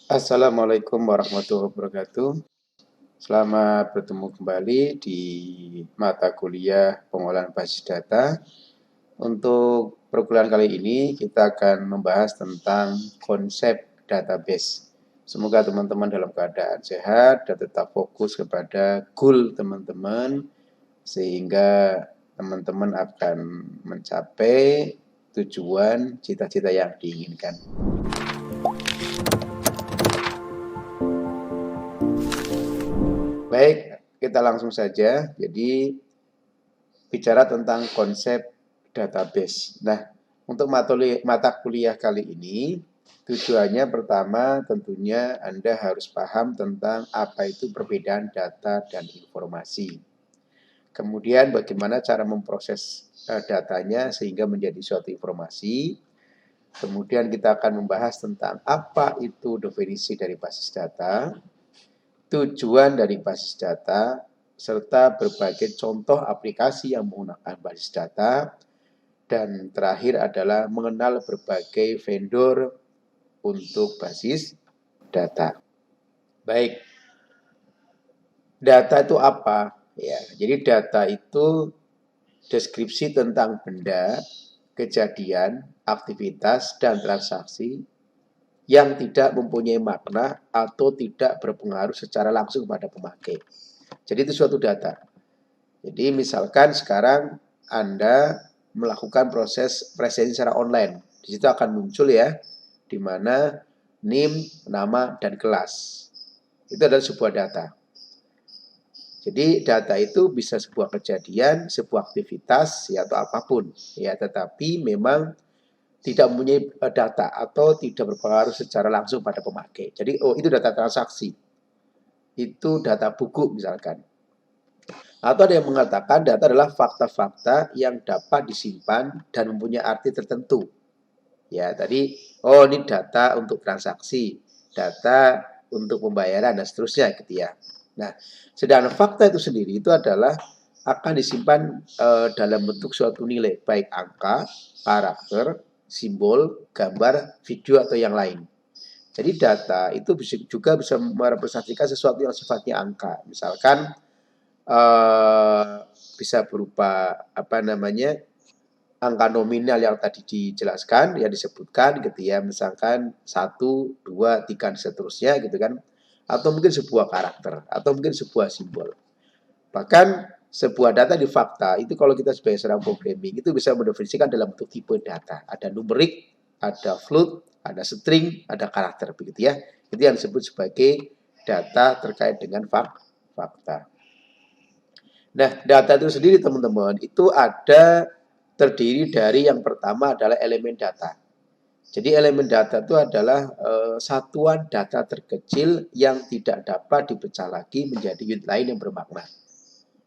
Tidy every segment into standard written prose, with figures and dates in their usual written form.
Assalamualaikum warahmatullahi wabarakatuh. Selamat bertemu kembali di mata kuliah pengolahan basis data. Untuk perkuliahan kali ini kita akan membahas tentang konsep database. Semoga teman-teman dalam keadaan sehat dan tetap fokus kepada goal teman-teman sehingga teman-teman akan mencapai tujuan cita-cita yang diinginkan. Baik, kita langsung saja. Jadi, bicara tentang konsep database. Nah, untuk mata kuliah kali ini, tujuannya pertama tentunya Anda harus paham tentang apa itu perbedaan data dan informasi. Kemudian bagaimana cara memproses datanya sehingga menjadi suatu informasi. Kemudian kita akan membahas tentang apa itu definisi dari basis data, tujuan dari basis data, serta berbagai contoh aplikasi yang menggunakan basis data, dan terakhir adalah mengenal berbagai vendor untuk basis data. Baik, data itu apa? Ya, jadi data itu deskripsi tentang benda, kejadian, aktivitas, dan transaksi yang tidak mempunyai makna atau tidak berpengaruh secara langsung pada pemakai. Jadi itu suatu data. Jadi misalkan sekarang Anda melakukan proses presensi secara online. Di situ akan muncul ya, di mana NIM, nama, dan kelas. Itu adalah sebuah data. Jadi data itu bisa sebuah kejadian, sebuah aktivitas, ya atau apapun. Ya, tetapi memang tidak mempunyai data atau tidak berpengaruh secara langsung pada pemakai. Jadi, itu data transaksi. Itu data buku misalkan. Atau ada yang mengatakan data adalah fakta-fakta yang dapat disimpan dan mempunyai arti tertentu. Ya, tadi, ini data untuk transaksi, data untuk pembayaran, dan seterusnya gitu ya. Nah, sedangkan fakta itu sendiri itu adalah akan disimpan dalam bentuk suatu nilai, baik angka, karakter, simbol, gambar, video, atau yang lain. Jadi data itu juga bisa merepresentasikan sesuatu yang sifatnya angka. Misalkan uh, bisa berupa apa namanya angka nominal yang tadi dijelaskan, yang disebutkan gitu ya, misalkan 1, 2, 3, dan seterusnya gitu kan, atau mungkin sebuah karakter, atau mungkin sebuah simbol. Bahkan sebuah data di fakta, itu kalau kita sebagai seorang programming, itu bisa mendefinisikan dalam bentuk tipe data. Ada numerik, ada float, ada string, ada karakter, begitu ya. Itu yang disebut sebagai data terkait dengan fakta. Nah, data itu sendiri teman-teman, itu ada terdiri dari yang pertama adalah elemen data. Jadi elemen data itu adalah satuan data terkecil yang tidak dapat dipecah lagi menjadi unit lain yang bermakna.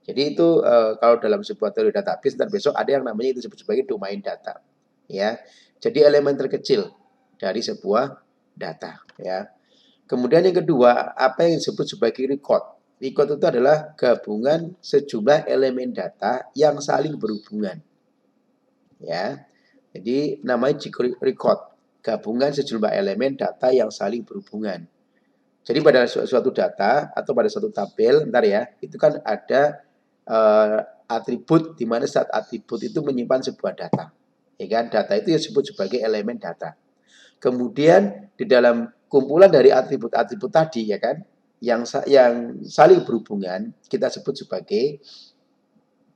Jadi itu kalau dalam sebuah teori database, dan besok ada yang namanya itu disebut sebagai domain data. Ya, jadi elemen terkecil dari sebuah data. Ya. Kemudian yang kedua, apa yang disebut sebagai record. Record itu adalah gabungan sejumlah elemen data yang saling berhubungan. Ya, jadi namanya record, gabungan sejumlah elemen data yang saling berhubungan. Jadi pada suatu data atau pada suatu tabel, bentar ya, itu kan ada atribut di mana saat atribut itu menyimpan sebuah data. Ya kan? Data itu disebut sebagai elemen data. Kemudian di dalam kumpulan dari atribut-atribut tadi ya kan, yang saling berhubungan kita sebut sebagai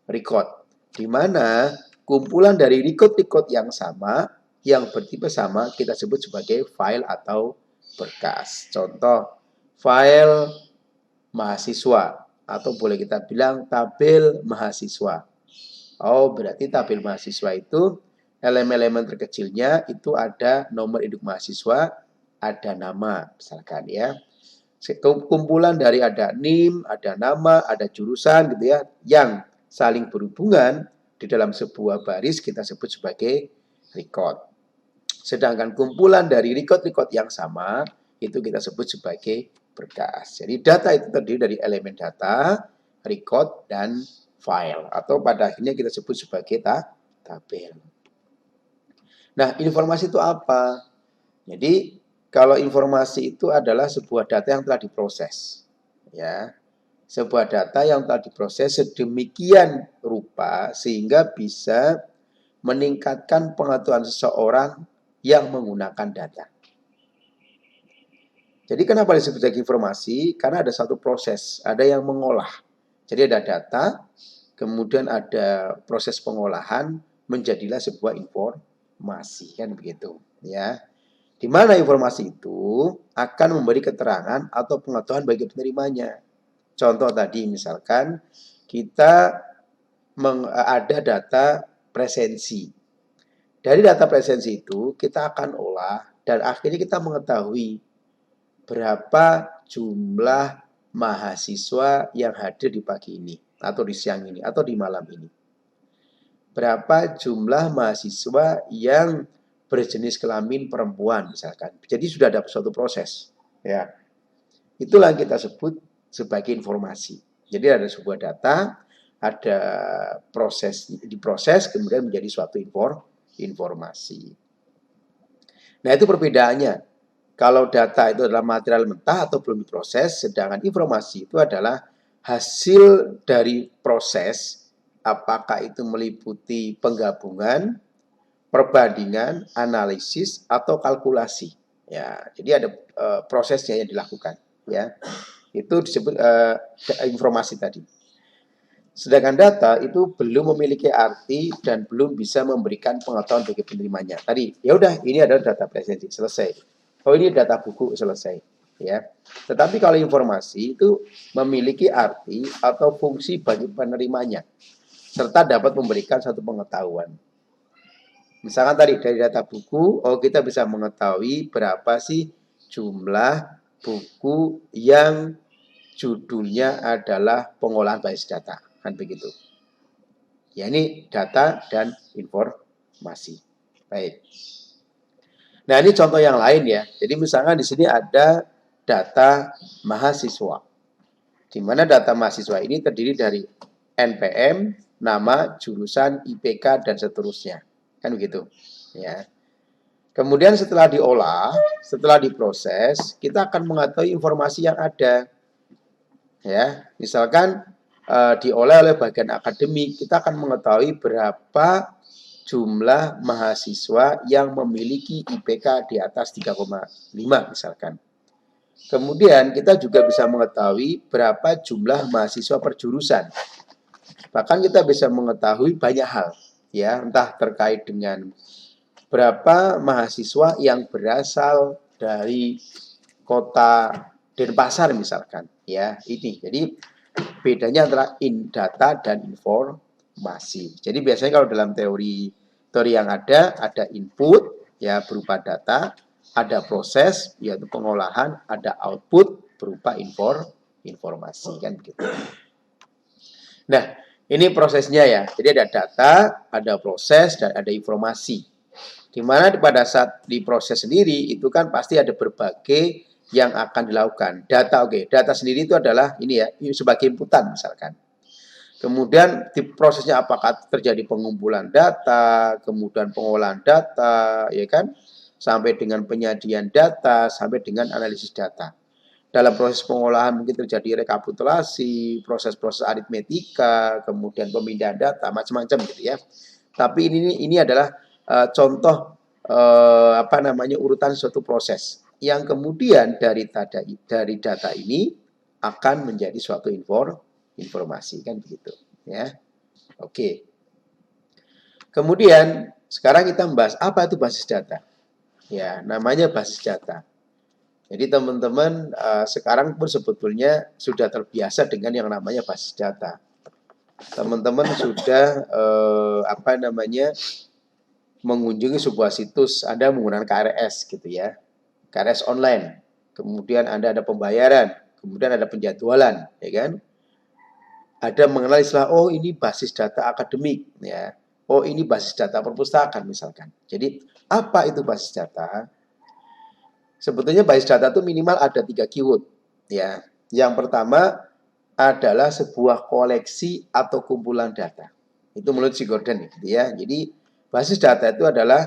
record. Di mana kumpulan dari record-record yang sama, yang bertipe sama, kita sebut sebagai file atau berkas. Contoh, file mahasiswa, atau boleh kita bilang tabel mahasiswa. Oh, berarti tabel mahasiswa itu elemen-elemen terkecilnya itu ada nomor induk mahasiswa, ada nama, misalkan ya. Kumpulan dari ada NIM, ada nama, ada jurusan gitu ya, yang saling berhubungan di dalam sebuah baris kita sebut sebagai record. Sedangkan kumpulan dari record-record yang sama itu kita sebut sebagai berkas. Jadi data itu terdiri dari elemen data, record, dan file. Atau pada akhirnya kita sebut sebagai tabel. Nah, informasi itu apa? Jadi kalau informasi itu adalah sebuah data yang telah diproses. Ya, sebuah data yang telah diproses sedemikian rupa sehingga bisa meningkatkan pengetahuan seseorang yang menggunakan data. Jadi kenapa disebut sebagai informasi? Karena ada satu proses, ada yang mengolah. Jadi ada data, kemudian ada proses pengolahan, menjadilah sebuah informasi, kan begitu, ya. Di mana informasi itu akan memberi keterangan atau pengetahuan bagi penerimanya. Contoh tadi misalkan kita ada data presensi. Dari data presensi itu kita akan olah dan akhirnya kita mengetahui berapa jumlah mahasiswa yang hadir di pagi ini atau di siang ini atau di malam ini. Berapa jumlah mahasiswa yang berjenis kelamin perempuan misalkan. Jadi sudah ada suatu proses, ya. Itulah yang kita sebut sebagai informasi. Jadi ada sebuah data, ada proses diproses kemudian menjadi suatu informasi. Nah, itu perbedaannya. Kalau data itu adalah material mentah atau belum diproses, sedangkan informasi itu adalah hasil dari proses, apakah itu meliputi penggabungan, perbandingan, analisis, atau kalkulasi. Ya, jadi ada prosesnya yang dilakukan. Ya, itu disebut informasi tadi. Sedangkan data itu belum memiliki arti dan belum bisa memberikan pengetahuan bagi penerimanya. Tadi, ya udah, ini adalah data presensi, selesai. Oh, ini data buku, selesai. Ya. Tetapi kalau informasi itu memiliki arti atau fungsi bagi penerimanya, serta dapat memberikan satu pengetahuan. Misalkan tadi dari data buku, oh kita bisa mengetahui berapa sih jumlah buku yang judulnya adalah pengolahan basis data, kan begitu. Ya, ini data dan informasi. Baik. Nah, ini contoh yang lain ya. Jadi misalkan di sini ada data mahasiswa. Di mana data mahasiswa ini terdiri dari NPM, nama, jurusan, IPK, dan seterusnya. Kan begitu. Ya. Kemudian setelah diolah, setelah diproses, kita akan mengetahui informasi yang ada. Ya, misalkan diolah oleh bagian akademik, kita akan mengetahui berapa jumlah mahasiswa yang memiliki IPK di atas 3,5 misalkan. Kemudian kita juga bisa mengetahui berapa jumlah mahasiswa per jurusan. Bahkan kita bisa mengetahui banyak hal, ya, entah terkait dengan berapa mahasiswa yang berasal dari kota Denpasar misalkan, ya, ini. Jadi bedanya antara data dan informasi. Jadi biasanya kalau dalam teori yang ada input ya berupa data, ada proses yaitu pengolahan, ada output berupa informasi, kan begitu. Nah, ini prosesnya ya. Jadi ada data, ada proses, dan ada informasi. Di mana pada saat diproses sendiri itu kan pasti ada berbagai yang akan dilakukan. Data, data sendiri itu adalah ini ya, sebagai inputan misalkan. Kemudian di prosesnya apakah terjadi pengumpulan data, kemudian pengolahan data, ya kan, sampai dengan penyajian data, sampai dengan analisis data. Dalam proses pengolahan mungkin terjadi rekapitulasi, proses-proses aritmetika, kemudian pemindahan data, macam-macam gitu ya. Tapi ini adalah contoh urutan suatu proses yang kemudian dari data ini akan menjadi suatu informasi, kan begitu ya. Oke. Kemudian sekarang kita membahas apa itu basis data. Ya, namanya basis data. Jadi teman-teman sekarang pun sebetulnya sudah terbiasa dengan yang namanya basis data. Teman-teman sudah mengunjungi sebuah situs, Anda menggunakan KRS gitu ya. KRS online. Kemudian Anda ada pembayaran, kemudian ada penjadwalan, ya kan? Ada mengenal istilah, oh ini basis data akademik, ya. Oh ini basis data perpustakaan misalkan. Jadi apa itu basis data? Sebetulnya basis data itu minimal ada 3 keyword, ya. Yang pertama adalah sebuah koleksi atau kumpulan data. Itu menurut si Gordon, gitu ya. Jadi basis data itu adalah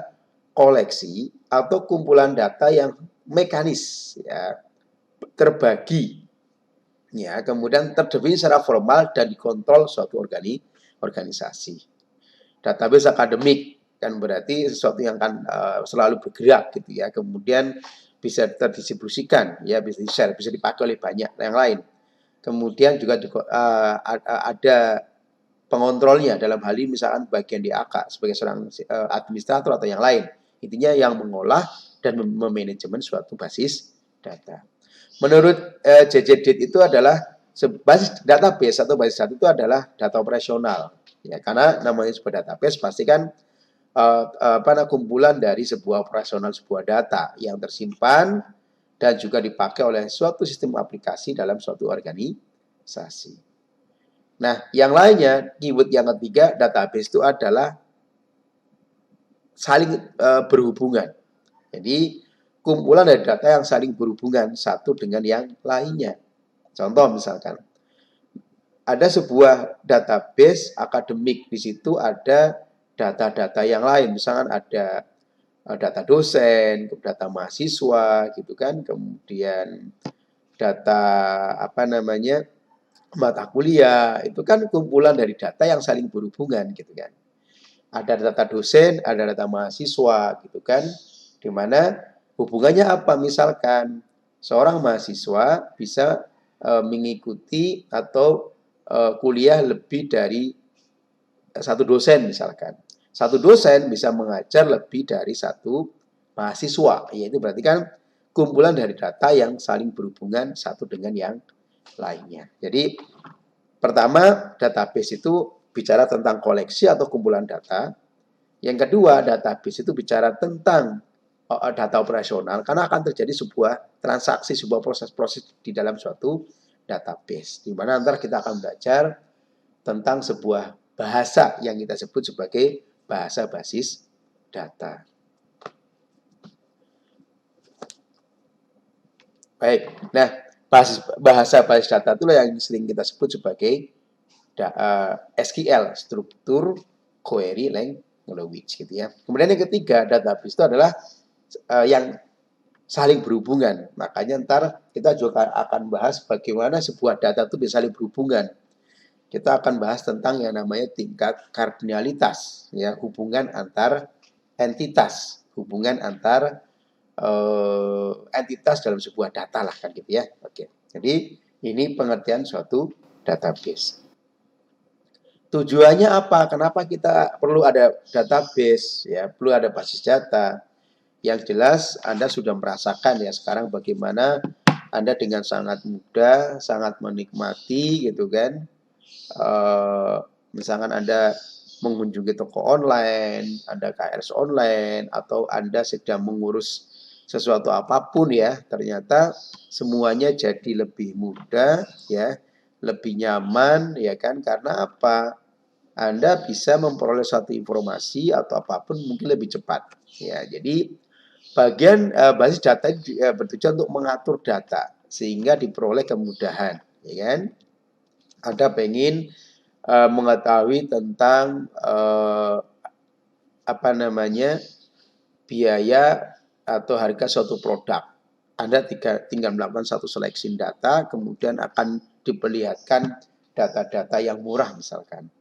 koleksi atau kumpulan data yang mekanis, ya, terbagi, ya, kemudian terdefinisi secara formal dan dikontrol suatu organisasi. Database akademik kan berarti sesuatu yang akan selalu bergerak gitu ya, kemudian bisa terdistribusikan, ya, bisa di-share, bisa dipakai oleh banyak yang lain. Kemudian juga ada pengontrolnya dalam hal ini misalkan bagian DAK sebagai seorang administrator atau yang lain. Intinya yang mengolah dan memanajemen suatu basis data. Menurut JJDIT itu adalah basis database atau basis data itu adalah data operasional. Ya, karena namanya sebuah database pasti kan kumpulan dari sebuah operasional sebuah data yang tersimpan dan juga dipakai oleh suatu sistem aplikasi dalam suatu organisasi. Nah, yang lainnya, keyword yang ketiga, database itu adalah saling berhubungan. Jadi, kumpulan dari data yang saling berhubungan satu dengan yang lainnya. Contoh misalkan, ada sebuah database akademik, di situ ada data-data yang lain. Misalkan ada data dosen, data mahasiswa, gitu kan, kemudian data mata kuliah, itu kan kumpulan dari data yang saling berhubungan gitu kan. Ada data dosen, ada data mahasiswa gitu kan. Di mana hubungannya apa? Misalkan seorang mahasiswa bisa mengikuti atau kuliah lebih dari satu dosen misalkan. Satu dosen bisa mengajar lebih dari satu mahasiswa. Yaitu berarti kan kumpulan dari data yang saling berhubungan satu dengan yang lainnya. Jadi pertama, database itu bicara tentang koleksi atau kumpulan data. Yang kedua, database itu bicara tentang data operasional karena akan terjadi sebuah transaksi, sebuah proses-proses di dalam suatu database. Di mana nanti kita akan belajar tentang sebuah bahasa yang kita sebut sebagai bahasa basis data. Baik, nah bahasa basis data itulah yang sering kita sebut sebagai SQL, struktur query language gitu ya. Kemudian yang ketiga, database itu adalah yang saling berhubungan. Makanya ntar kita juga akan bahas bagaimana sebuah data itu bisa saling berhubungan. Kita akan bahas tentang yang namanya tingkat kardinalitas, ya, hubungan antar entitas, hubungan antar entitas dalam sebuah data lah kan gitu ya. Oke. Jadi ini pengertian suatu database. Tujuannya apa? Kenapa kita perlu ada database, ya, perlu ada basis data? Yang jelas Anda sudah merasakan ya sekarang bagaimana Anda dengan sangat mudah, sangat menikmati gitu kan. Misalkan Anda mengunjungi toko online, Anda KRS online, atau Anda sedang mengurus sesuatu apapun ya, ternyata semuanya jadi lebih mudah ya, lebih nyaman ya kan, karena apa? Anda bisa memperoleh suatu informasi atau apapun mungkin lebih cepat ya. Jadi bagian basis data bertujuan untuk mengatur data sehingga diperoleh kemudahan ya kan. Anda pengen mengetahui tentang biaya atau harga suatu produk. Anda tinggal melakukan satu seleksi data, kemudian akan diperlihatkan data-data yang murah misalkan.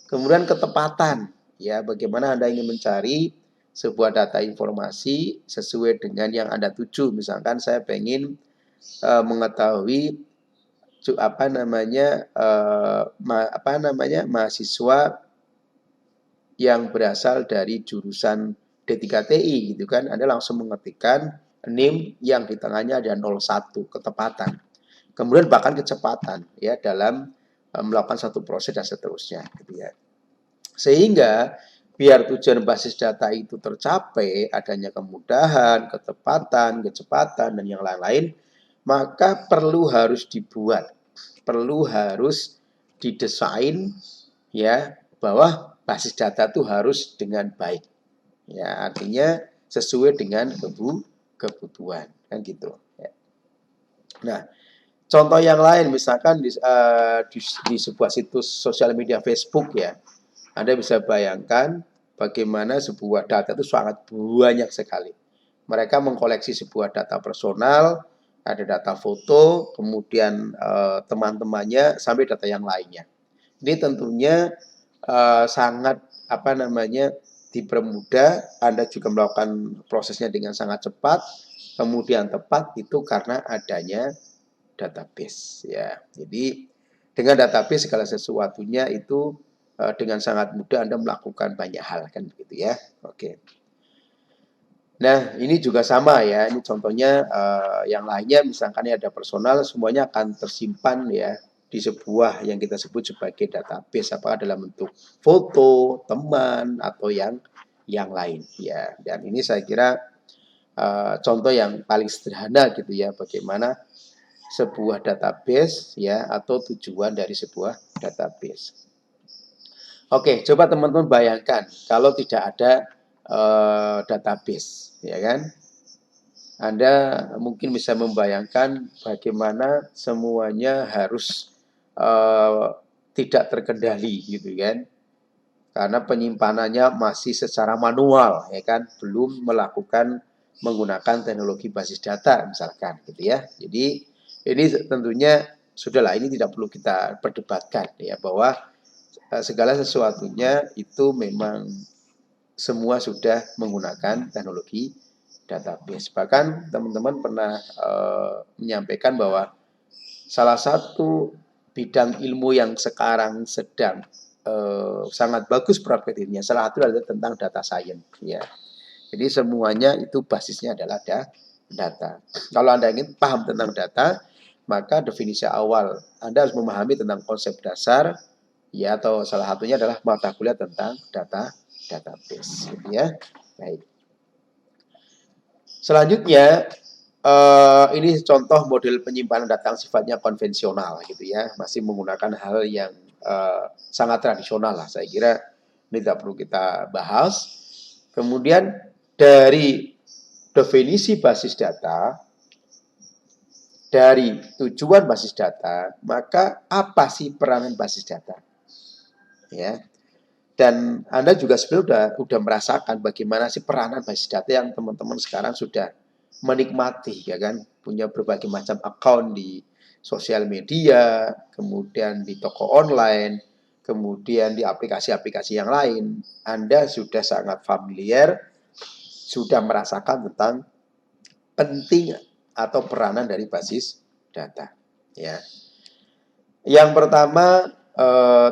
Kemudian ketepatan, ya, bagaimana Anda ingin mencari sebuah data informasi sesuai dengan yang Anda tuju. Misalkan saya pengen mengetahui mahasiswa yang berasal dari jurusan D3TI gitu kan, Anda langsung mengetikkan NIM yang di tengahnya ada 01, ketepatan. Kemudian bahkan kecepatan ya dalam melakukan satu proses dan seterusnya gitu ya. Sehingga biar tujuan basis data itu tercapai, adanya kemudahan, ketepatan, kecepatan dan yang lain-lain, maka perlu harus dibuat, perlu harus didesain ya bahwa basis data itu harus dengan baik. Ya, artinya sesuai dengan kebutuhan kan gitu ya. Nah, contoh yang lain misalkan di sebuah situs sosial media Facebook ya. Anda bisa bayangkan bagaimana sebuah data itu sangat banyak sekali. Mereka mengkoleksi sebuah data personal, ada data foto, kemudian teman-temannya sampai data yang lainnya. Ini tentunya sangat dipermudah. Anda juga melakukan prosesnya dengan sangat cepat, kemudian tepat itu karena adanya database ya. Jadi dengan database segala sesuatunya itu dengan sangat mudah Anda melakukan banyak hal kan begitu ya. Oke. Nah, ini juga sama ya. Ini contohnya yang lainnya misalkan ini ada personal, semuanya akan tersimpan ya di sebuah yang kita sebut sebagai database, apakah dalam bentuk foto, teman atau yang lain ya. Dan ini saya kira contoh yang paling sederhana gitu ya, bagaimana sebuah database ya atau tujuan dari sebuah database. Oke, coba teman-teman bayangkan kalau tidak ada database, ya kan? Anda mungkin bisa membayangkan bagaimana semuanya harus tidak terkendali, gitu kan? Karena penyimpanannya masih secara manual, ya kan? Belum menggunakan teknologi basis data, misalkan, gitu ya. Jadi ini tentunya sudahlah, ini tidak perlu kita perdebatkan, ya bahwa segala sesuatunya itu memang semua sudah menggunakan teknologi database. Bahkan teman-teman pernah menyampaikan bahwa salah satu bidang ilmu yang sekarang sedang sangat bagus prakteknya, salah satu adalah tentang data science. Ya. Jadi semuanya itu basisnya adalah data. Kalau Anda ingin paham tentang data, maka definisi awal Anda harus memahami tentang konsep dasar, ya, atau salah satunya adalah mata kuliah tentang database, gitu ya. Baik. Selanjutnya ini contoh model penyimpanan data yang sifatnya konvensional, gitu ya, masih menggunakan hal yang sangat tradisional lah. Saya kira ini tidak perlu kita bahas. Kemudian dari definisi basis data, dari tujuan basis data, maka apa sih peranan basis data? Ya. Dan Anda juga sebenarnya sudah merasakan bagaimana sih peranan basis data yang teman-teman sekarang sudah menikmati, ya kan? Punya berbagai macam account di sosial media, kemudian di toko online, kemudian di aplikasi-aplikasi yang lain. Anda sudah sangat familiar, sudah merasakan tentang penting atau peranan dari basis data. Ya. Yang pertama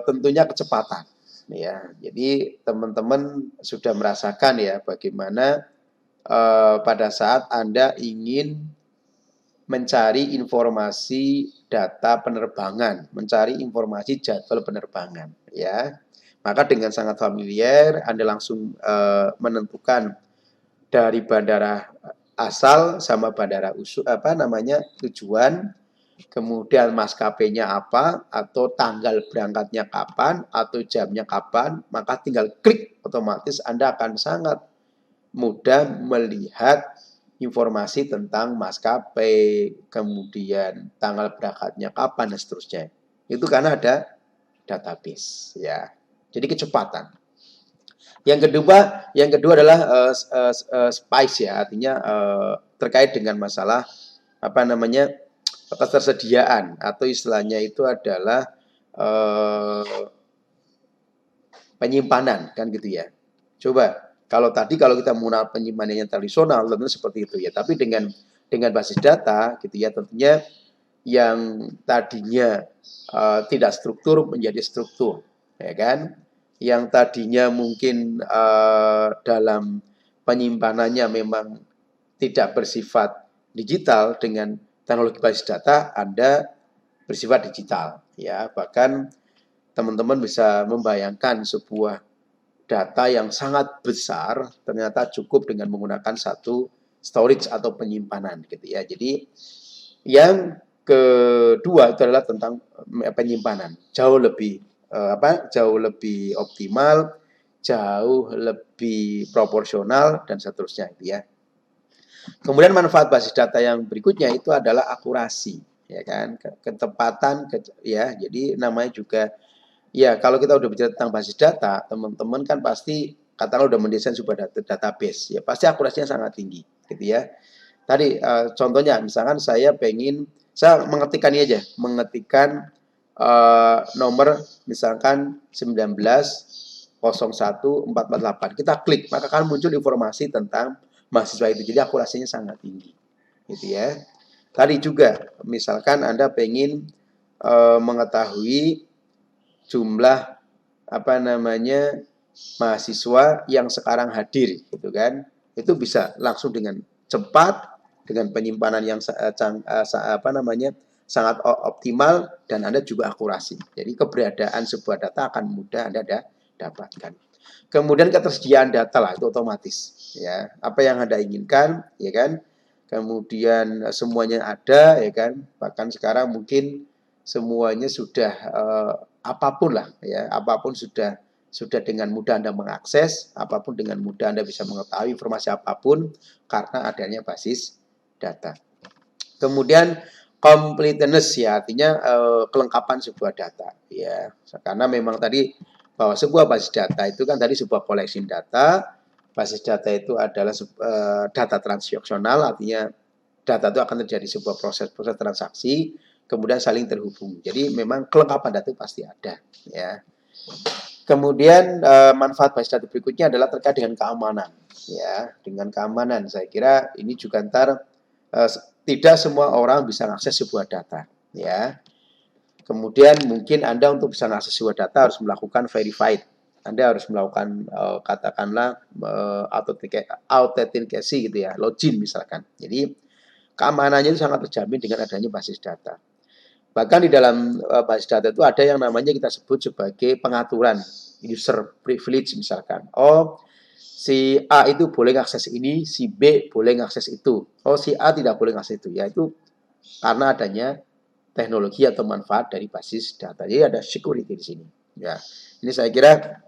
tentunya kecepatan. Ya, jadi teman-teman sudah merasakan ya bagaimana pada saat Anda ingin mencari informasi data penerbangan, mencari informasi jadwal penerbangan, ya. Maka dengan sangat familiar Anda langsung menentukan dari bandara asal sama bandara tujuan, kemudian maskapainya apa, atau tanggal berangkatnya kapan, atau jamnya kapan, maka tinggal klik, otomatis Anda akan sangat mudah melihat informasi tentang maskapai, kemudian tanggal berangkatnya kapan, dan seterusnya. Itu karena ada database, ya. Jadi kecepatan. Yang kedua adalah spice ya, artinya terkait dengan masalah ketersediaan, atau istilahnya itu adalah penyimpanan, kan gitu ya. Coba kalau kita menggunakan penyimpanan yang tradisional tentu seperti itu ya, tapi dengan basis data gitu ya, tentunya yang tadinya tidak struktur menjadi struktur, ya kan? Yang tadinya mungkin dalam penyimpanannya memang tidak bersifat digital, dengan teknologi basis data Anda bersifat digital, ya. Bahkan teman-teman bisa membayangkan sebuah data yang sangat besar ternyata cukup dengan menggunakan satu storage atau penyimpanan, gitu ya. Jadi yang kedua itu adalah tentang penyimpanan, jauh lebih optimal, jauh lebih proporsional, dan seterusnya, gitu ya. Kemudian manfaat basis data yang berikutnya itu adalah akurasi, ya kan, ketepatan, ya. Jadi namanya juga, ya, kalau kita udah bicara tentang basis data, teman-teman kan pasti katakanlah udah mendesain sebuah database, ya pasti akurasinya sangat tinggi, gitu ya. Tadi contohnya, misalkan saya mengetikkan ini aja, mengetikkan nomor misalkan 19.01.448. Kita klik, maka akan muncul informasi tentang mahasiswa itu. Jadi akurasinya sangat tinggi, gitu ya. Tadi juga, misalkan Anda pengen mengetahui jumlah mahasiswa yang sekarang hadir, gitu kan? Itu bisa langsung dengan cepat, dengan penyimpanan yang sangat optimal, dan Anda juga akurasi. Jadi keberadaan sebuah data akan mudah Anda dapatkan. Kemudian ketersediaan data lah, itu otomatis, ya. Apa yang Anda inginkan, ya kan? Kemudian semuanya ada, ya kan? Bahkan sekarang mungkin semuanya sudah apapun lah, ya, apapun sudah dengan mudah Anda mengakses, apapun dengan mudah Anda bisa mengetahui informasi apapun karena adanya basis data. Kemudian completeness, ya, artinya kelengkapan sebuah data, ya. Karena memang tadi bahwa sebuah basis data itu kan tadi sebuah koleksi data. Basis data itu adalah data transaksional, artinya data itu akan terjadi sebuah proses transaksi, kemudian saling terhubung. Jadi memang kelengkapan data itu pasti ada, ya. Kemudian manfaat basis data berikutnya adalah terkait dengan keamanan, ya. Dengan keamanan, saya kira ini juga tidak semua orang bisa mengakses sebuah data, ya. Kemudian mungkin Anda untuk bisa mengakses sebuah data harus melakukan verified. Anda harus melakukan katakanlah autentikasi gitu ya, login misalkan. Jadi keamanannya itu sangat terjamin dengan adanya basis data. Bahkan di dalam basis data itu ada yang namanya kita sebut sebagai pengaturan user privilege misalkan. Oh, si A itu boleh mengakses ini, si B boleh mengakses itu. Oh, si A tidak boleh mengakses itu. Ya, itu karena adanya teknologi atau manfaat dari basis data. Jadi ada security di sini. Ya, ini saya kira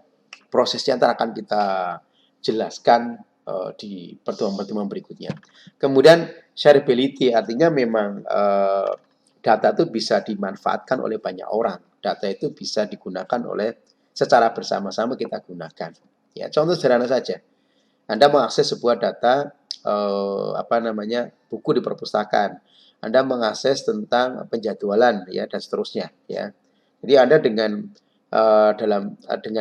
prosesnya akan kita jelaskan di pertemuan-pertemuan berikutnya. Kemudian shareability, artinya memang data itu bisa dimanfaatkan oleh banyak orang. Data itu bisa digunakan secara bersama-sama kita gunakan. Ya, contoh sederhana saja. Anda mengakses sebuah data buku di perpustakaan. Anda mengakses tentang penjadwalan, ya, dan seterusnya, ya. Jadi Anda dengan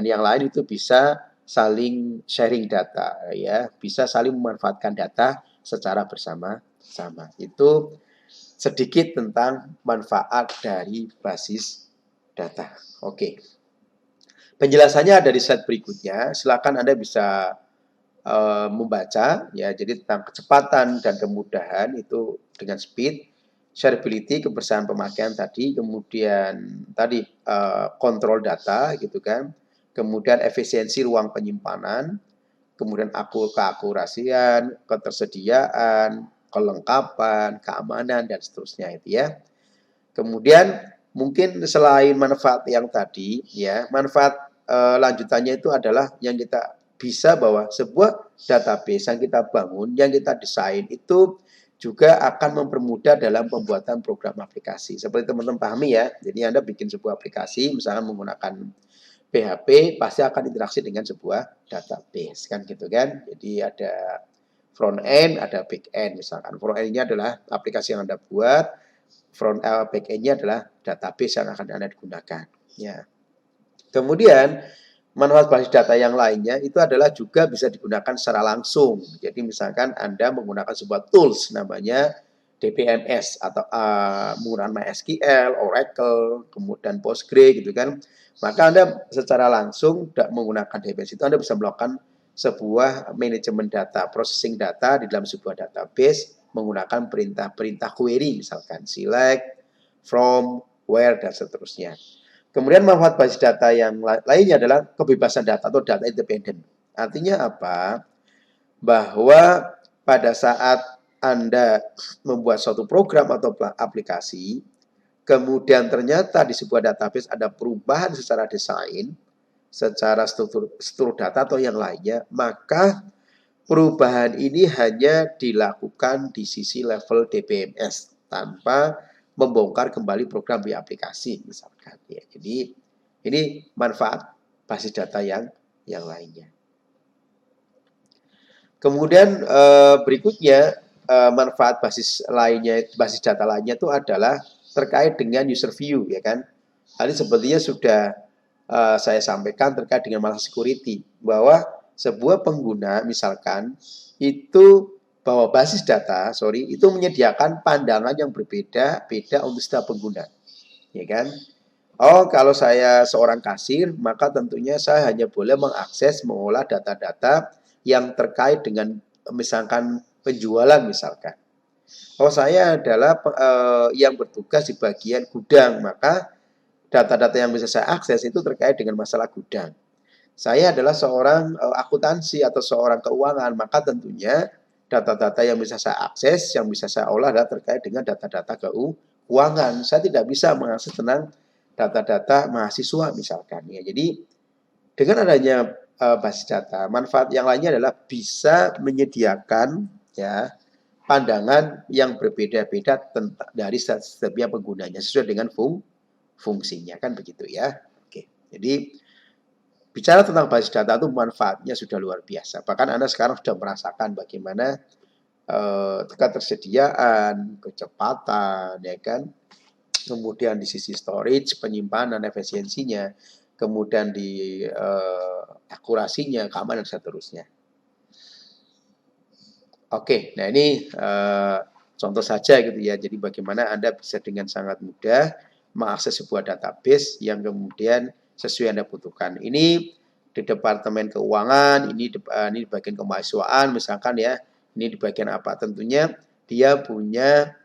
yang lain itu bisa saling sharing data, ya, bisa saling memanfaatkan data secara bersama-sama. Itu sedikit tentang manfaat dari basis data. Oke. Penjelasannya ada di slide berikutnya. Silakan Anda bisa membaca, ya. Jadi tentang kecepatan dan kemudahan itu dengan speed, shareability, kebersihan pemakaian tadi, kemudian tadi kontrol data gitu kan, kemudian efisiensi ruang penyimpanan, kemudian keakurasian, ketersediaan, kelengkapan, keamanan, dan seterusnya itu ya. Kemudian mungkin selain manfaat yang tadi, ya, manfaat lanjutannya itu adalah yang kita bisa bahwa sebuah database yang kita bangun, yang kita desain itu juga akan mempermudah dalam pembuatan program aplikasi. Seperti teman-teman pahami ya, jadi Anda bikin sebuah aplikasi, misalkan menggunakan PHP, pasti akan interaksi dengan sebuah database, kan gitu kan. Jadi ada front end, ada back end misalkan. Front end-nya adalah aplikasi yang Anda buat, back end-nya adalah database yang akan Anda gunakan. Ya. Kemudian manfaat basis data yang lainnya itu adalah juga bisa digunakan secara langsung. Jadi misalkan Anda menggunakan sebuah tools namanya DBMS atau menggunakan MySQL, Oracle, kemudian Postgre gitu kan. Maka Anda secara langsung menggunakan DBMS itu Anda bisa melakukan sebuah manajemen data, processing data di dalam sebuah database menggunakan perintah query misalkan select, from, where, dan seterusnya. Kemudian manfaat basis data yang lainnya adalah kebebasan data atau data independen. Artinya apa? Bahwa pada saat Anda membuat suatu program atau aplikasi, kemudian ternyata di sebuah database ada perubahan secara desain, secara struktur data atau yang lainnya, maka perubahan ini hanya dilakukan di sisi level DBMS tanpa membongkar kembali program di aplikasi misalkan. Ya, jadi ini manfaat basis data yang lainnya. Kemudian berikutnya manfaat basis lainnya, basis data lainnya itu adalah terkait dengan user view, ya kan? Tadi sepertinya sudah saya sampaikan terkait dengan masalah security, bahwa sebuah pengguna misalkan itu bahwa basis data, itu menyediakan pandangan yang berbeda-beda untuk setiap pengguna, ya kan? Oh, kalau saya seorang kasir, maka tentunya saya hanya boleh mengakses, mengolah data-data yang terkait dengan misalkan penjualan misalkan. Oh, saya adalah yang bertugas di bagian gudang, maka data-data yang bisa saya akses itu terkait dengan masalah gudang. Saya adalah seorang akuntansi atau seorang keuangan, maka tentunya data-data yang bisa saya akses, yang bisa saya olah adalah terkait dengan data-data keuangan. Saya tidak bisa mengakses tentang data-data mahasiswa misalkan, ya. Jadi dengan adanya basis data, manfaat yang lainnya adalah bisa menyediakan, ya, pandangan yang berbeda-beda dari setiap penggunanya sesuai dengan fungsinya, kan begitu ya. Oke. Jadi bicara tentang basis data itu manfaatnya sudah luar biasa. Bahkan Anda sekarang sudah merasakan bagaimana ketersediaan, kecepatan, ya kan, kemudian di sisi storage, penyimpanan, efisiensinya, kemudian di akurasinya, keamanan, dan seterusnya. Oke, nah ini contoh saja gitu ya. Jadi bagaimana Anda bisa dengan sangat mudah mengakses sebuah database yang kemudian sesuai Anda butuhkan. Ini di Departemen Keuangan, ini di bagian kemahasiswaan misalkan ya. Ini di bagian apa? Tentunya dia punya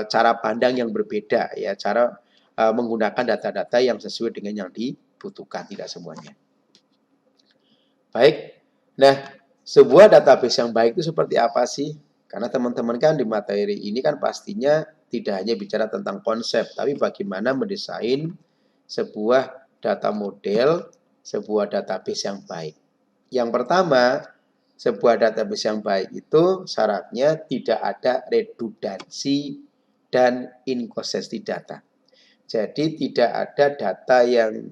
cara pandang yang berbeda ya, cara menggunakan data-data yang sesuai dengan yang dibutuhkan, tidak semuanya. Baik. Nah, sebuah database yang baik itu seperti apa sih? Karena teman-teman kan di materi ini kan pastinya tidak hanya bicara tentang konsep, tapi bagaimana mendesain sebuah data model, sebuah database yang baik. Yang pertama, sebuah database yang baik itu syaratnya tidak ada redundansi dan inconsistency data. Jadi tidak ada data yang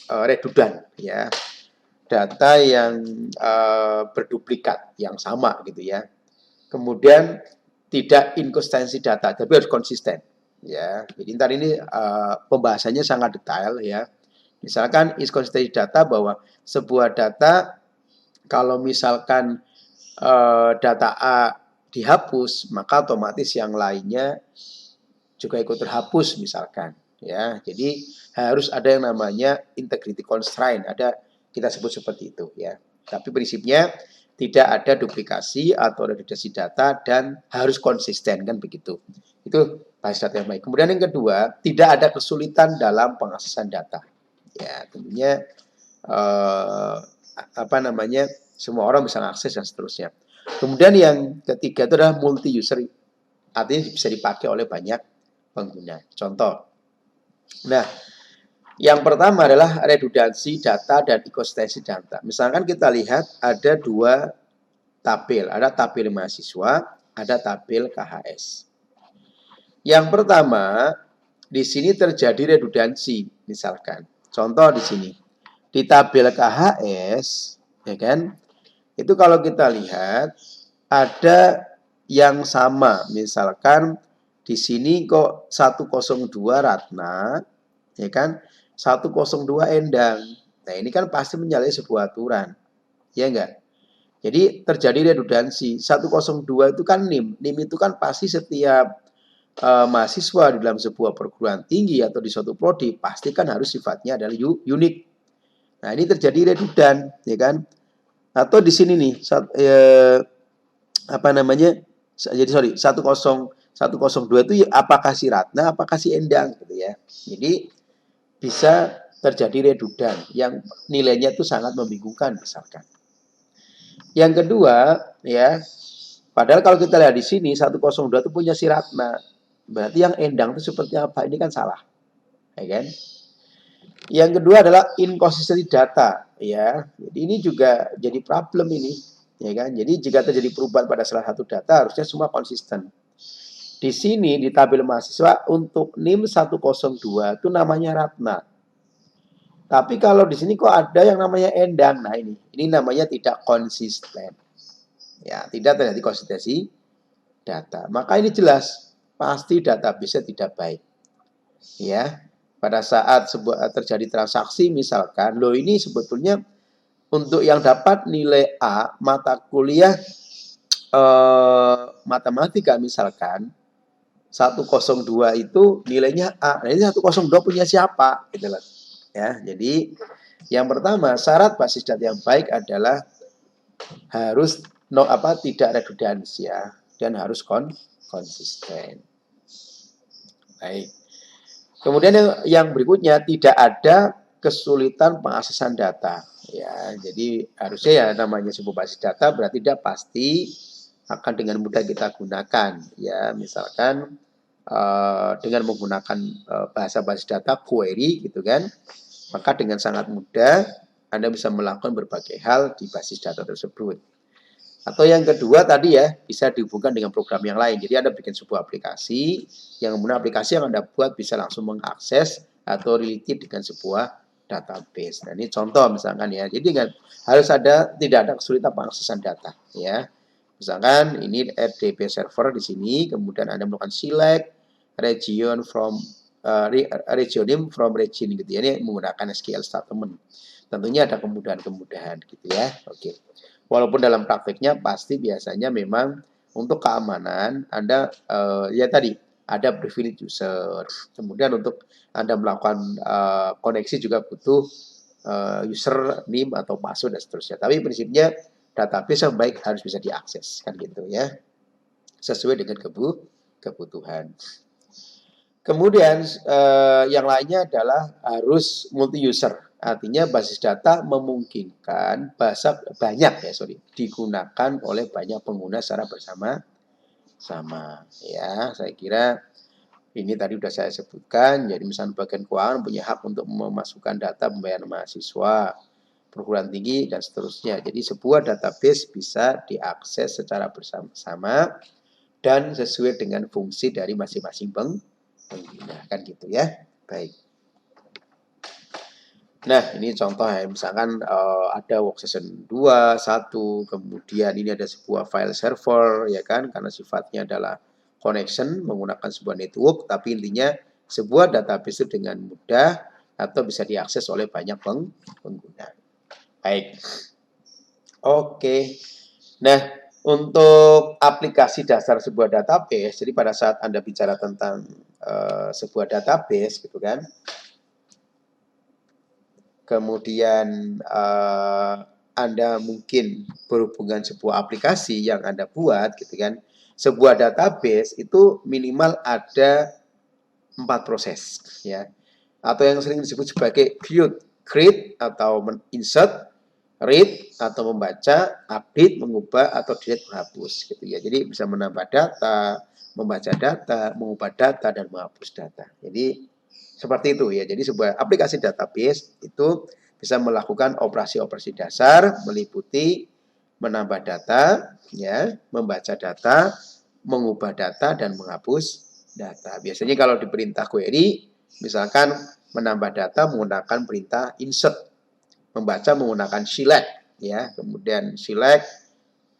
redundan, ya, data yang berduplikat, yang sama gitu ya. Kemudian tidak inkonsistensi data, tapi harus konsisten. Ya, jadi ntar ini pembahasannya sangat detail ya. Misalkan inkonsistensi data bahwa sebuah data kalau misalkan data A dihapus, maka otomatis yang lainnya juga ikut terhapus misalkan. Ya, jadi harus ada yang namanya integrity constraint, ada kita sebut seperti itu ya. Tapi prinsipnya tidak ada duplikasi atau redundansi data dan harus konsisten, kan begitu. Itu basis data yang baik. Kemudian yang kedua, tidak ada kesulitan dalam pengaksesan data. Ya, tentunya semua orang bisa mengakses dan seterusnya. Kemudian yang ketiga itu adalah multi user, artinya bisa dipakai oleh banyak pengguna. Contoh. Nah, yang pertama adalah redundansi data dan inkonsistensi data. Misalkan kita lihat ada dua tabel, ada tabel mahasiswa, ada tabel KHS. Yang pertama, di sini terjadi redundansi, misalkan. Contoh di sini, di tabel KHS, ya kan? Itu kalau kita lihat ada yang sama, misalkan di sini kok 102 Ratna, ya kan? 102 Endang. Nah, ini kan pasti menyalahi sebuah aturan. Ya enggak? Jadi terjadi redundansi. 102 itu kan NIM. NIM itu kan pasti setiap mahasiswa di dalam sebuah perguruan tinggi atau di suatu prodi pasti kan harus sifatnya adalah unik. Nah, ini terjadi redundan, ya kan? Atau di sini nih, jadi 102 itu apakah si Ratna, apakah si Endang gitu ya. Jadi bisa terjadi redundan yang nilainya itu sangat membingungkan misalkan. Yang kedua, ya, padahal kalau kita lihat di sini 102 itu punya si Ratna. Berarti yang Endang itu seperti apa? Ini kan salah. Ya kan? Yang kedua adalah inconsistency data, ya. Jadi ini juga jadi problem ini, ya kan? Jadi jika terjadi perubahan pada salah satu data harusnya semua konsisten. Di sini di tabel mahasiswa untuk NIM 102 itu namanya Ratna. Tapi kalau di sini kok ada yang namanya Endang. Nah, ini namanya tidak konsisten. Ya, tidak terjadi konsistensi data. Maka ini jelas pasti database-nya tidak baik. Ya, pada saat terjadi transaksi misalkan, loh ini sebetulnya untuk yang dapat nilai A mata kuliah matematika misalkan 102 itu nilainya A. Nah, ini 102 punya siapa? Gitu loh. Ya, jadi yang pertama syarat basis data yang baik adalah harus tidak redundansia dan harus konsisten. Baik. Kemudian yang berikutnya tidak ada kesulitan pengaksesan data. Ya, jadi harusnya ya namanya sebuah basis data berarti dia pasti akan dengan mudah kita gunakan. Ya, misalkan dengan menggunakan bahasa basis data query gitu kan, maka dengan sangat mudah Anda bisa melakukan berbagai hal di basis data tersebut. Atau yang kedua tadi ya, bisa dihubungkan dengan program yang lain. Jadi Anda bikin sebuah aplikasi, yang kemudian aplikasi yang Anda buat bisa langsung mengakses atau related dengan sebuah database. Nah, ini contoh misalkan ya. Jadi kan harus tidak ada kesulitan pengaksesan data ya. Misalkan ini RDB server di sini, kemudian Anda melakukan select region from region name from region gitu ya. Ini menggunakan SQL statement. Tentunya ada kemudahan-kemudahan gitu ya. Oke. Walaupun dalam prakteknya pasti biasanya memang untuk keamanan Anda ya tadi ada privilege user. Kemudian untuk Anda melakukan koneksi juga butuh user name atau password dan seterusnya. Tapi prinsipnya database yang baik harus bisa diakses kan gitu ya. Sesuai dengan kebutuhan. Kemudian yang lainnya adalah harus multi user. Artinya basis data memungkinkan digunakan oleh banyak pengguna secara bersama-sama. Ya, saya kira ini tadi sudah saya sebutkan. Jadi misalnya bagian keuangan punya hak untuk memasukkan data pembayaran mahasiswa, perguruan tinggi dan seterusnya. Jadi sebuah database bisa diakses secara bersama-sama dan sesuai dengan fungsi dari masing-masing pengguna kan gitu ya. Baik. Nah, ini contoh ya, misalkan ada workstation 2, 1, kemudian ini ada sebuah file server, ya kan, karena sifatnya adalah connection, menggunakan sebuah network, tapi intinya sebuah database itu dengan mudah atau bisa diakses oleh banyak pengguna. Baik. Oke. Nah, untuk aplikasi dasar sebuah database, jadi pada saat Anda bicara tentang sebuah database, gitu kan, kemudian Anda mungkin berhubungan sebuah aplikasi yang Anda buat gitu kan. Sebuah database itu minimal ada 4 proses ya. Atau yang sering disebut sebagai build, create atau insert, read atau membaca, update, mengubah atau delete, menghapus gitu ya. Jadi bisa menambah data, membaca data, mengubah data dan menghapus data. Jadi seperti itu ya. Jadi sebuah aplikasi database itu bisa melakukan operasi-operasi dasar meliputi menambah data, ya, membaca data, mengubah data dan menghapus data. Biasanya kalau di perintah query, misalkan menambah data menggunakan perintah insert, membaca menggunakan select, ya, kemudian select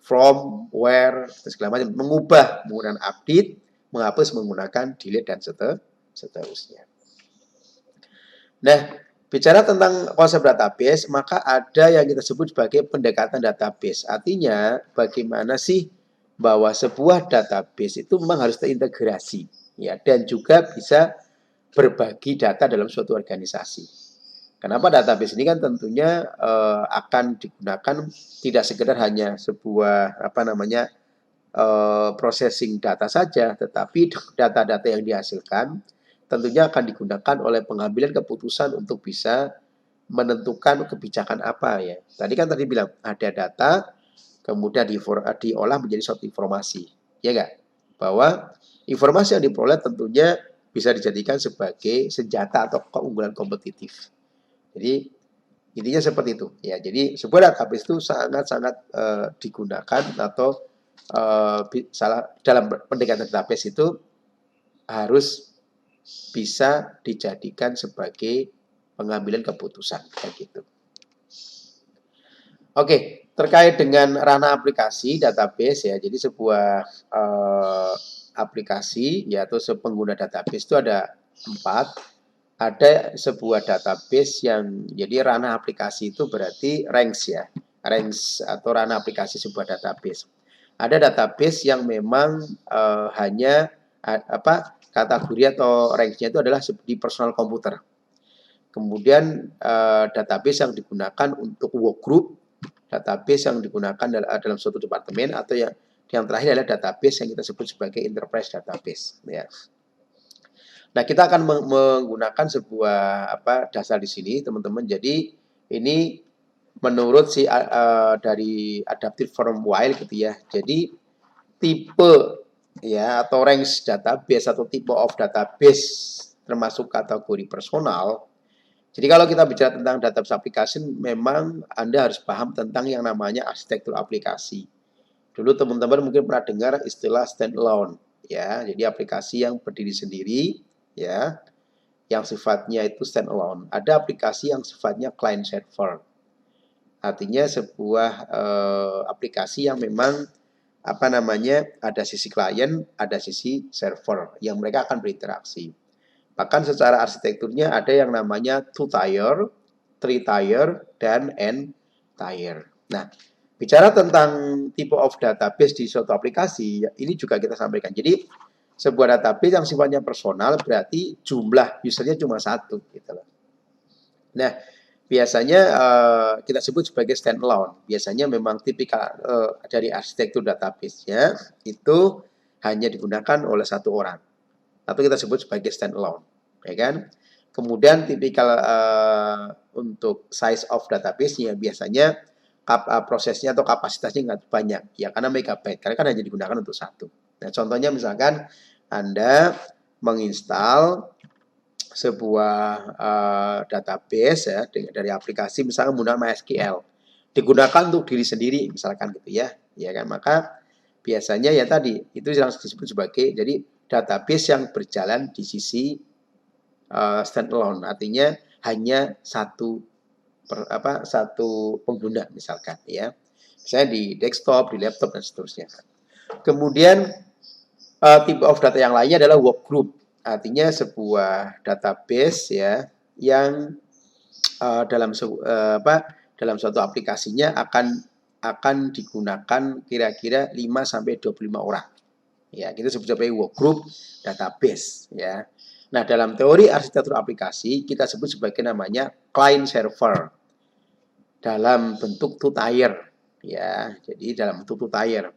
from, where, segala macam, mengubah menggunakan update, menghapus menggunakan delete dan seterusnya. Nah, bicara tentang konsep database, maka ada yang kita sebut sebagai pendekatan database. Artinya, bagaimana sih bahwa sebuah database itu memang harus terintegrasi, ya, dan juga bisa berbagi data dalam suatu organisasi. Kenapa database ini kan tentunya akan digunakan tidak sekedar hanya sebuah processing data saja, tetapi data-data yang dihasilkan tentunya akan digunakan oleh pengambilan keputusan untuk bisa menentukan kebijakan apa ya. Tadi bilang ada data, kemudian diolah menjadi suatu informasi, ya enggak? Bahwa informasi yang diperoleh tentunya bisa dijadikan sebagai senjata atau keunggulan kompetitif. Jadi intinya seperti itu ya. Jadi sebuah database itu sangat-sangat digunakan atau dalam pendekatan database itu harus bisa dijadikan sebagai pengambilan keputusan kayak gitu. Oke, Terkait dengan ranah aplikasi database ya, jadi sebuah aplikasi ya atau pengguna database itu ada 4. Ada sebuah database yang jadi ranah aplikasi itu berarti range ya, range atau ranah aplikasi sebuah database. Ada database yang memang hanya kategori atau range-nya itu adalah di personal komputer. Kemudian database yang digunakan untuk workgroup, database yang digunakan dalam suatu departemen, atau yang terakhir adalah database yang kita sebut sebagai enterprise database. Ya. Nah, kita akan menggunakan sebuah dasar di sini, teman-teman. Jadi ini menurut dari Adaptive From While gitu ya. Jadi tipe ya atau range database atau type of database termasuk kategori personal. Jadi kalau kita bicara tentang database application, memang Anda harus paham tentang yang namanya arsitektur aplikasi. Dulu teman-teman mungkin pernah dengar istilah standalone, ya. Jadi aplikasi yang berdiri sendiri, ya, yang sifatnya itu standalone. Ada aplikasi yang sifatnya client server. Artinya sebuah aplikasi yang memang ada sisi klien, ada sisi server yang mereka akan berinteraksi. Bahkan secara arsitekturnya ada yang namanya 2-tier, 3-tier, dan n-tier. Nah, bicara tentang type of database di suatu aplikasi, ini juga kita sampaikan. Jadi, sebuah database yang sifatnya personal berarti jumlah usernya cuma 1. Gitu loh. Nah, biasanya kita sebut sebagai standalone. Biasanya memang tipikal dari arsitektur database-nya itu hanya digunakan oleh 1 orang. Atau kita sebut sebagai standalone, ya kan? Kemudian tipikal untuk size of database-nya biasanya prosesnya atau kapasitasnya nggak banyak, ya karena megabyte, karena kan hanya digunakan untuk 1. Nah, contohnya misalkan Anda menginstal sebuah database ya dari aplikasi misalnya menggunakan MySQL, digunakan untuk diri sendiri misalkan gitu ya, ya kan? Maka biasanya ya tadi itu yang disebut sebagai jadi database yang berjalan di sisi standalone, artinya hanya satu pengguna misalkan ya, misalnya di desktop, di laptop dan seterusnya. Kemudian type of data yang lainnya adalah workgroup, artinya sebuah database ya yang dalam suatu aplikasinya akan digunakan kira-kira 5 sampai 25 orang. Ya, kita sebut sebagai workgroup database ya. Nah, dalam teori arsitektur aplikasi kita sebut sebagai namanya client server dalam bentuk 2-tier ya. Jadi dalam bentuk 2-tier.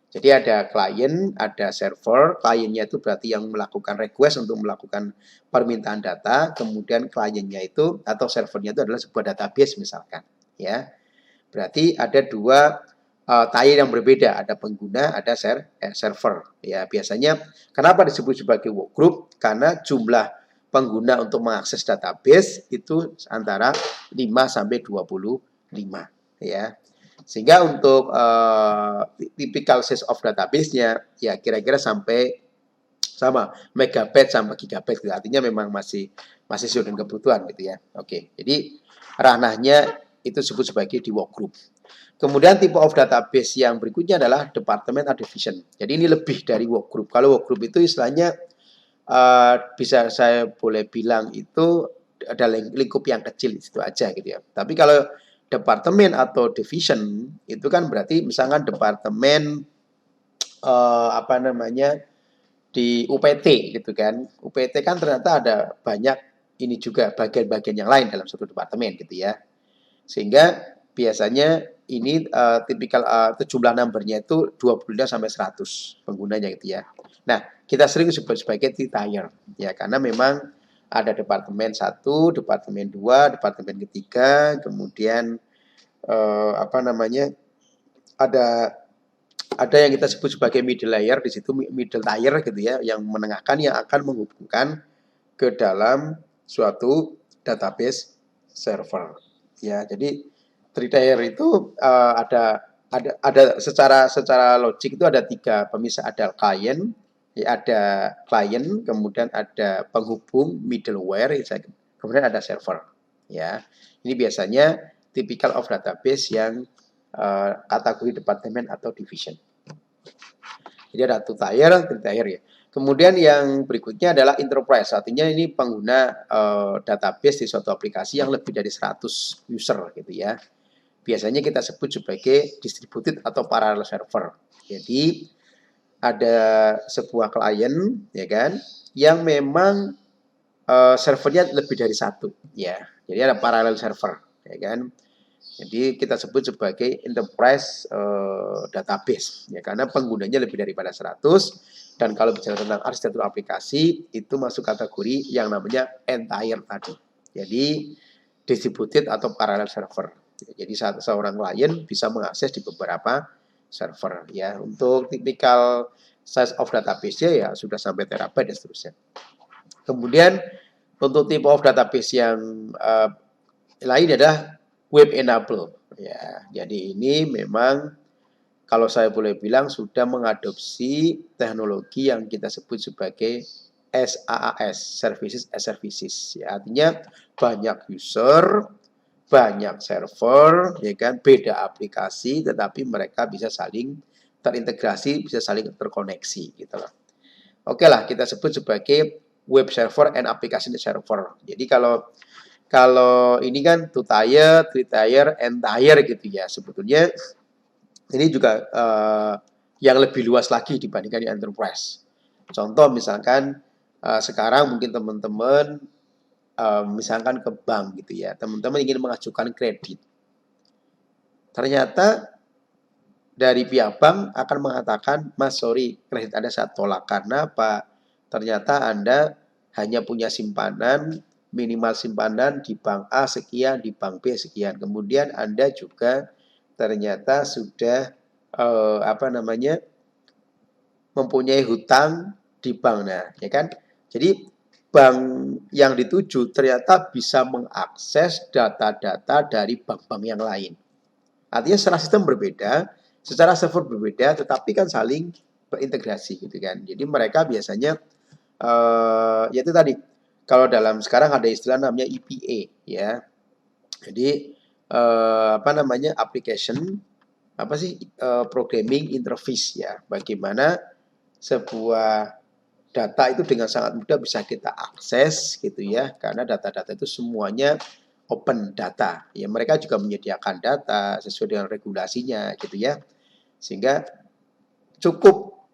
Jadi ada klien, ada server. Kliennya itu berarti yang melakukan request untuk melakukan permintaan data, kemudian kliennya itu atau servernya itu adalah sebuah database misalkan ya. Berarti ada 2 tier yang berbeda, ada pengguna, ada server. Ya, biasanya kenapa disebut sebagai workgroup? Karena jumlah pengguna untuk mengakses database itu antara 5 sampai 25 ya. Sehingga untuk typical size of database-nya ya kira-kira sampai sama megabyte sampai gigabyte gitu. Artinya memang masih sesuai dengan kebutuhan gitu ya. Oke. Jadi ranahnya itu disebut sebagai di workgroup. Kemudian tipe of database yang berikutnya adalah department atau division. Jadi ini lebih dari workgroup. Kalau workgroup itu istilahnya bisa saya boleh bilang itu ada lingkup yang kecil itu aja gitu ya. Tapi kalau departemen atau division itu kan berarti misalkan departemen di UPT gitu kan. UPT kan ternyata ada banyak ini juga bagian-bagian yang lain dalam satu departemen gitu ya. Sehingga biasanya ini tipikal jumlah numbernya itu 25 sampai 100 penggunanya gitu ya. Nah, kita sering sebut sebagai tier ya karena memang ada departemen 1, departemen 2, departemen ketiga, kemudian ada yang kita sebut sebagai middle layer, di situ middle tier gitu ya, yang menengahkan yang akan menghubungkan ke dalam suatu database server. Ya, jadi 3-tier itu ada secara logik itu ada 3 pemisah, ada klien, ya ada klien, kemudian ada penghubung middleware, kemudian ada server. Ya, ini biasanya typical of database yang kategori departemen atau division. Jadi ada 2-tier, 3-tier ya. Kemudian yang berikutnya adalah enterprise, artinya ini pengguna database di suatu aplikasi yang lebih dari 100 user gitu ya. Biasanya kita sebut sebagai distributed atau parallel server. Jadi ada sebuah klien ya kan yang memang servernya lebih dari satu ya. Jadi ada parallel server ya kan. Jadi kita sebut sebagai enterprise database ya karena penggunanya lebih daripada 100 dan kalau bicara tentang arsitektur aplikasi itu masuk kategori yang namanya entire tadi. Jadi distributed atau parallel server. Jadi seorang klien bisa mengakses di beberapa server ya. Untuk tipikal size of database-nya ya sudah sampai terabyte dan seterusnya. Kemudian untuk tipe of database yang lain adalah web enable ya. Jadi ini memang kalau saya boleh bilang sudah mengadopsi teknologi yang kita sebut sebagai SaaS, Services as Services. Ya, artinya banyak user, banyak server, ya kan, beda aplikasi, tetapi mereka bisa saling terintegrasi, bisa saling terkoneksi, gitu loh. Oke lah, kita sebut sebagai web server and application server. Jadi kalau ini kan 2-tier, 3-tier, and-tier gitu ya. Sebetulnya ini juga yang lebih luas lagi dibandingkan di enterprise. Contoh misalkan sekarang mungkin teman-teman misalkan ke bank gitu ya, teman-teman ingin mengajukan kredit. Ternyata dari pihak bank akan mengatakan, Mas sorry kredit Anda saya tolak karena apa? Ternyata Anda hanya punya simpanan, minimal simpanan di bank A sekian, di bank B sekian. Kemudian Anda juga ternyata sudah mempunyai hutang di bank. Nah, ya kan? Jadi bank yang dituju ternyata bisa mengakses data-data dari bank-bank yang lain. Artinya secara sistem berbeda, secara server berbeda, tetapi kan saling berintegrasi gitu kan. Jadi mereka biasanya yaitu tadi kalau dalam sekarang ada istilah namanya EPA ya. Jadi application programming interface ya. Bagaimana sebuah data itu dengan sangat mudah bisa kita akses gitu ya, karena data-data itu semuanya open data. Ya mereka juga menyediakan data sesuai dengan regulasinya gitu ya. Sehingga cukup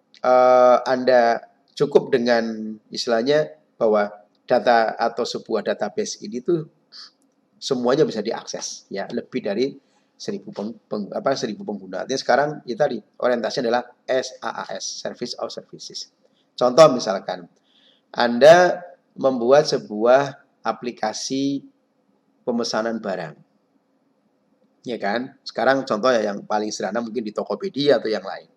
Anda cukup dengan istilahnya bahwa data atau sebuah database ini tuh semuanya bisa diakses ya, lebih dari 1000 pengguna. Artinya sekarang ya tadi orientasinya adalah SaaS, Service of Services. Contoh misalkan Anda membuat sebuah aplikasi pemesanan barang. Ya kan? Sekarang contoh yang paling sederhana mungkin di Tokopedia atau yang lain.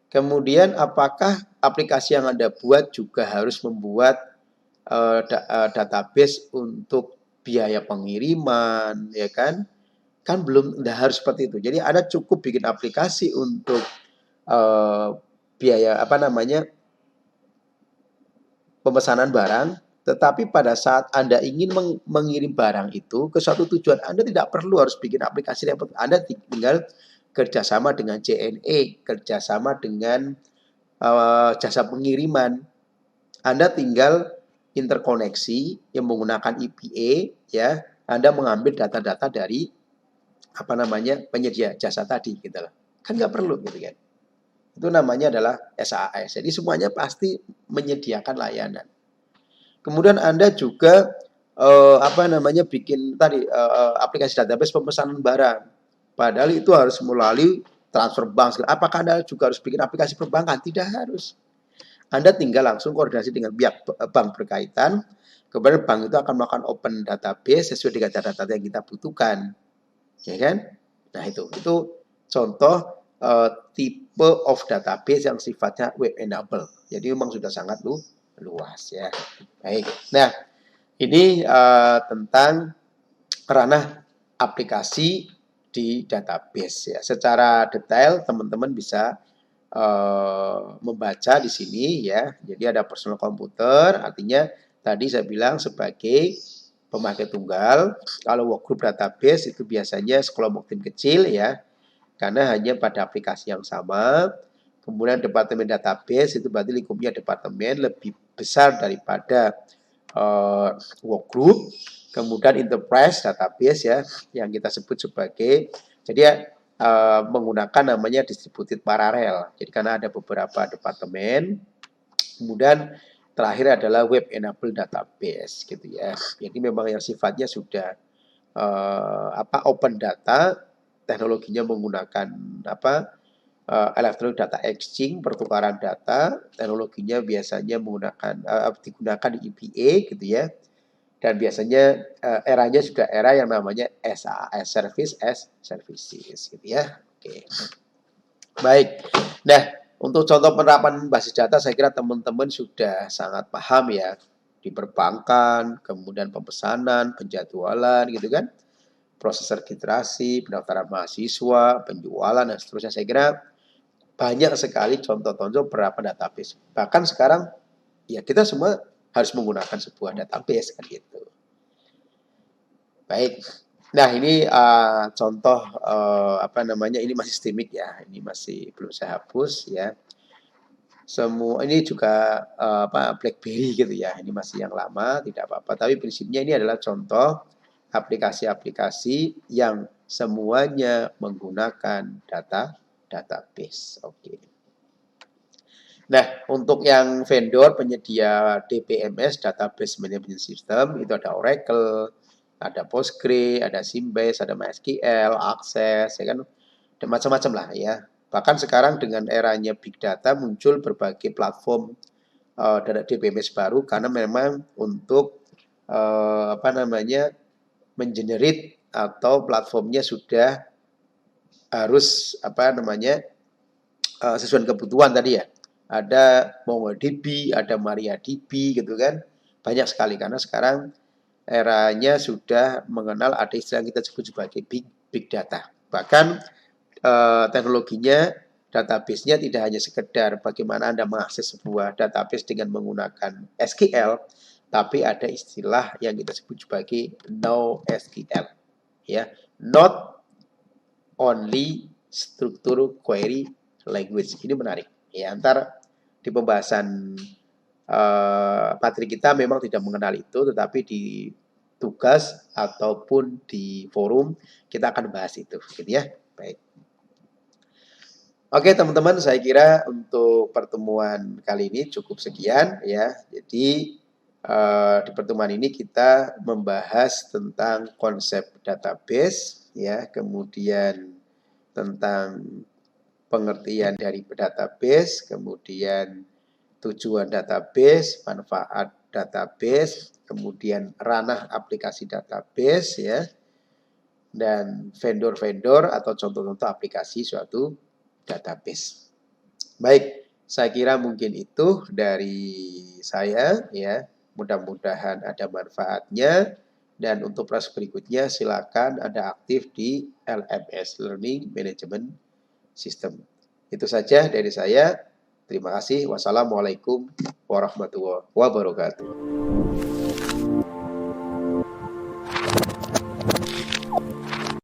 Kemudian apakah aplikasi yang Anda buat juga harus membuat database untuk biaya pengiriman, ya kan? Kan belum harus seperti itu. Jadi Anda cukup bikin aplikasi untuk biaya pemesanan barang, tetapi pada saat Anda ingin mengirim barang itu ke suatu tujuan, Anda tidak perlu harus bikin aplikasi repot. Anda tinggal kerjasama dengan JNE, kerjasama dengan jasa pengiriman. Anda tinggal interkoneksi yang menggunakan EPA, ya. Anda mengambil data-data dari penyedia jasa tadi, gitu loh. Kan nggak perlu, gitu kan. Itu namanya adalah SaaS. Jadi semuanya pasti menyediakan layanan. Kemudian Anda juga bikin tadi aplikasi database pemesanan barang. Padahal itu harus melalui transfer bank. Apakah Anda juga harus bikin aplikasi perbankan? Tidak harus. Anda tinggal langsung koordinasi dengan pihak bank berkaitan. Kemudian bank itu akan melakukan open database sesuai dengan data-data yang kita butuhkan. Ya kan? Nah itu contoh tipe of database yang sifatnya web enable. Jadi memang sudah sangat luas ya. Baik. Nah, ini tentang ranah aplikasi di database ya. Secara detail teman-teman bisa membaca di sini ya. Jadi ada personal komputer, artinya tadi saya bilang sebagai pemakai tunggal. Kalau workgroup database itu biasanya sekelompok tim kecil ya. karena hanya pada aplikasi yang sama. Kemudian departemen database itu berarti lingkupnya departemen lebih besar daripada workgroup. Kemudian enterprise database ya, yang kita sebut sebagai, jadi menggunakan namanya distributed parallel. Jadi karena ada beberapa departemen. Kemudian terakhir adalah web enabled database gitu ya. Jadi memang yang sifatnya sudah open data, teknologinya menggunakan electronic data exchange, pertukaran data, teknologinya biasanya digunakan di EPA gitu ya. Dan biasanya eranya sudah era yang namanya SaaS, Service as Services gitu ya. Oke. Baik. Nah, untuk contoh penerapan basis data saya kira teman-teman sudah sangat paham ya. Di perbankan, kemudian pemesanan, penjadwalan gitu kan. Proses registrasi, pendaftaran mahasiswa, penjualan dan seterusnya. Saya kira banyak sekali contoh-contoh penerapan database. Bahkan sekarang ya kita semua harus menggunakan sebuah database kan gitu. Baik. Nah, ini contoh ini masih sistemik ya. Ini masih belum saya hapus ya. Semua ini juga BlackBerry gitu ya. Ini masih yang lama, tidak apa-apa. Tapi prinsipnya ini adalah contoh aplikasi-aplikasi yang semuanya menggunakan database. Oke. Nah, untuk yang vendor penyedia DBMS, Database Management System, itu ada Oracle, ada Postgre, ada Symebase, ada MySQL, Access, ya kan, dan macam-macam lah ya. Bahkan sekarang dengan eranya Big Data muncul berbagai platform DBMS baru karena memang untuk mengenerate atau platformnya sudah harus sesuai kebutuhan tadi ya. Ada MongoDB, ada MariaDB gitu kan. Banyak sekali karena sekarang eranya sudah mengenal ada istilah yang kita sebut sebagai big data. Bahkan teknologinya, database-nya tidak hanya sekedar bagaimana Anda mengakses sebuah database dengan menggunakan SQL, tapi ada istilah yang kita sebut sebagai NoSQL. Ya, not only structure query language. Ini menarik. Ya, di pembahasan materi kita memang tidak mengenal itu, tetapi di tugas ataupun di forum kita akan bahas itu, gitu ya. Baik. Oke, teman-teman, saya kira untuk pertemuan kali ini cukup sekian ya. Jadi di pertemuan ini kita membahas tentang konsep database ya, kemudian tentang pengertian dari database, kemudian tujuan database, manfaat database, kemudian ranah aplikasi database ya, dan vendor-vendor atau contoh-contoh aplikasi suatu database. Baik, saya kira mungkin itu dari saya ya. Mudah-mudahan ada manfaatnya, dan untuk proses berikutnya silakan Anda aktif di LMS Learning Management System. Itu saja dari saya. Terima kasih. Wassalamualaikum warahmatullahi wabarakatuh.